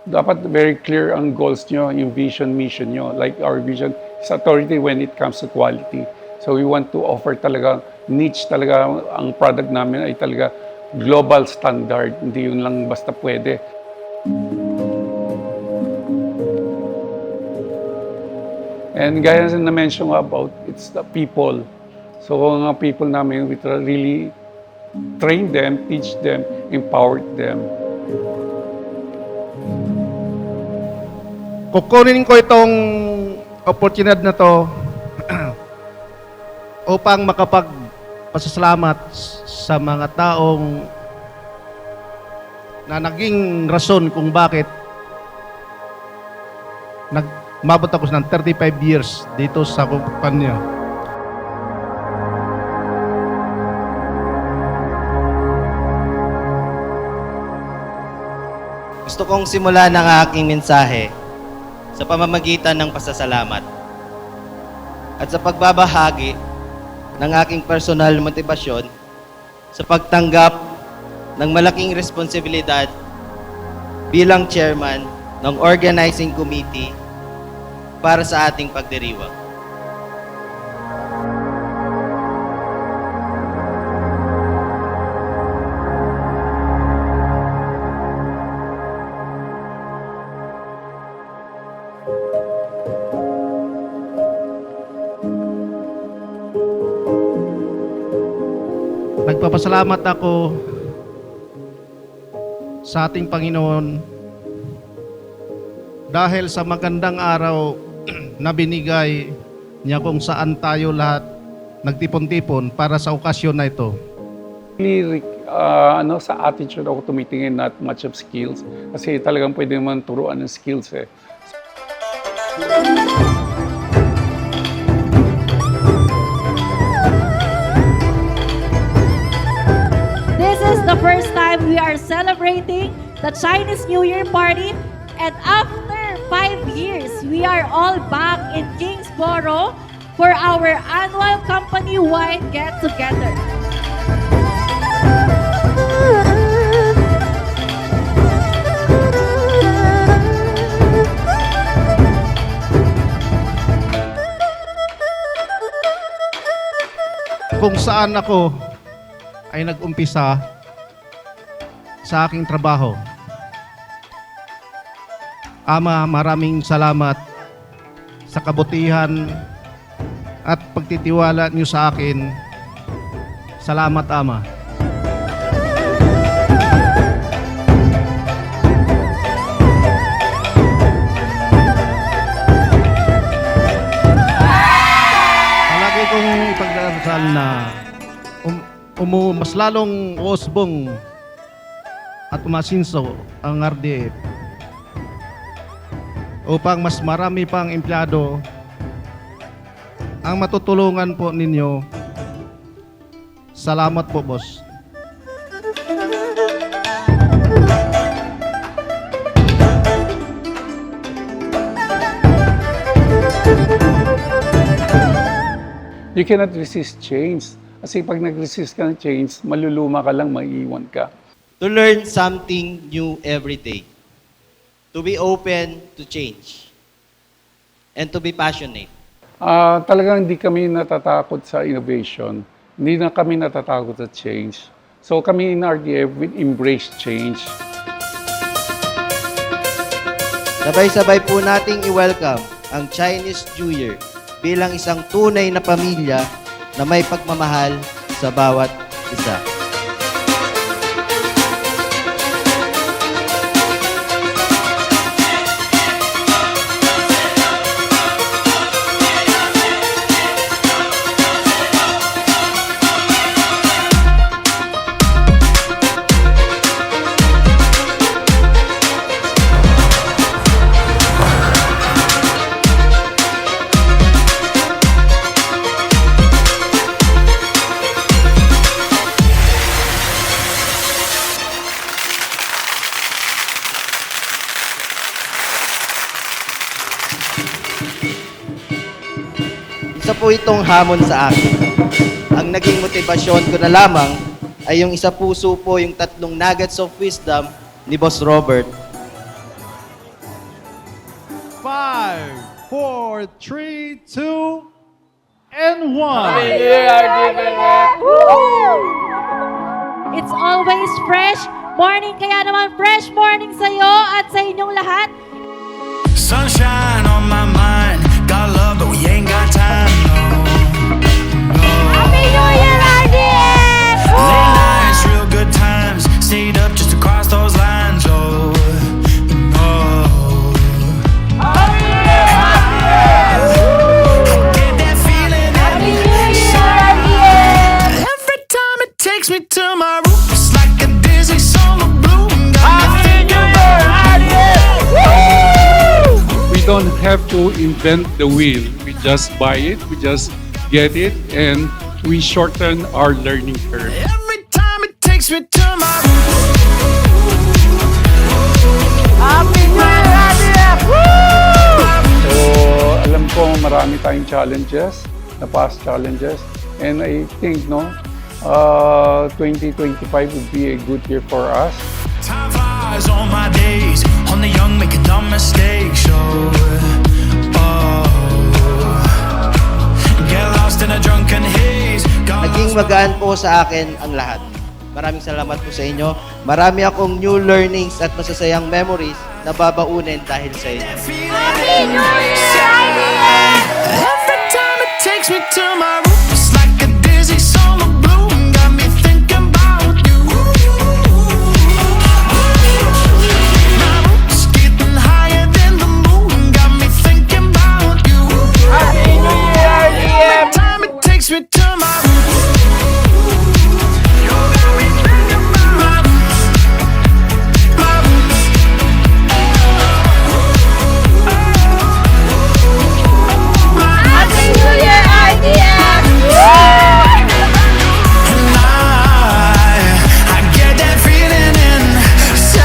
dapat very clear ang goals nyo, yung vision, mission nyo. Like our vision is authority when it comes to quality. So we want to offer talaga, niche talaga, ang product namin ay talaga global standard. Hindi yun lang basta pwede. And gaya na na-mention about, it's the people. So ang mga people namin, we really train them, teach them, empower them. Kukunin ko itong oportunidad na to upang makapagpasalamat sa mga taong na naging rason kung bakit mabot ako ng 35 years dito sa kumpanya. Gusto kong simulan ang aking mensahe sa pamamagitan ng pasasalamat at sa pagbabahagi ng aking personal motibasyon sa pagtanggap ng malaking responsibilidad bilang chairman ng organizing committee para sa ating pagdiriwang. Nagpapasalamat ako sa ating Panginoon dahil sa magandang araw na binigay niya kung saan tayo lahat nagtipon-tipon para sa okasyon na ito. Really, sa attitude ako tumitingin, not much of skills. Kasi talagang pwede naman turuan ng skills eh. This is the first time we are celebrating the Chinese New Year party, and after 5 years, we are all back in Kingsborough for our annual company-wide get-together. Kung saan ako ay nag-umpisa sa aking trabaho. Ama, maraming salamat sa kabutihan at pagtitiwala niyo sa akin. Salamat, Ama. Palagi kong ipagdarasal na mas lalong uusbong at umasinso ang RDF upang mas marami pang empleyado ang matutulungan po ninyo. Salamat po, boss. You cannot resist change. Kasi pag nag-resist ka ng change, maluluma ka lang, maiiwan ka. To learn something new every day. To be open to change. And to be passionate. Talagang hindi kami natatakot sa innovation. Hindi na kami natatakot sa change. So kami in RDF, we embrace change. Sabay-sabay po nating i-welcome ang Chinese New Year bilang isang tunay na pamilya na may pagmamahal sa bawat isa. Isa po itong hamon sa akin. Ang naging motibasyon ko na lamang ay yung isa puso po yung 3 nuggets of wisdom ni Boss Robert. 4, 3, 2, and 1. It's always fresh morning, kaya naman fresh morning sa'yo at sa inyong lahat. Sunshine on my mind. Got love, but we ain't got time. No. Happy New Year, RDX! Late nights, real good times. Stayed up just to cross those lines. Oh, no. Get that feeling Happy New Year, RDX! every time it takes me to my roots. It's like a dizzy summer blue. We don't have to invent the wheel. We just buy it, we just get it, and we shorten our learning curve. Every time it takes me to my roots. So, alam ko marami tayong challenges, na past challenges, and I think, 2025 would be a good year for us. Time flies on my days. On the young, making dumb mistakes. Oh, get lost in a drunken haze. Naging magaan po sa akin ang lahat. Maraming salamat po sa inyo. Marami akong new learnings at masasayang memories na babaunin dahil sa inyo. Happy New Year! Every time it takes me to my roots. It's like a dizzy summer blue. Got me thinking about you. My roots getting higher than the moon. Got me thinking about you. Happy New Year! Every time it takes me to my roots. You got me thinking about my roots. My roots. Happy New Year, RDX! And I get that feeling inside.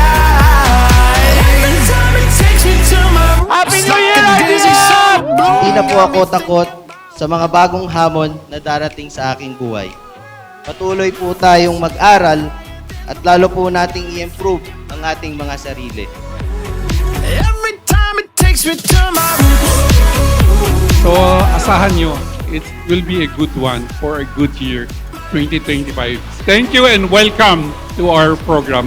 Every time it takes me to my roots. Happy New Year, Hindi na po ako takot sa mga bagong hamon na darating sa aking buhay. Patuloy po tayong mag-aral at lalo po nating i-improve ang ating mga sarili. Every time it takes me to my roots. So, asahan nyo, it will be a good one for a good year, 2025. Thank you and welcome to our program.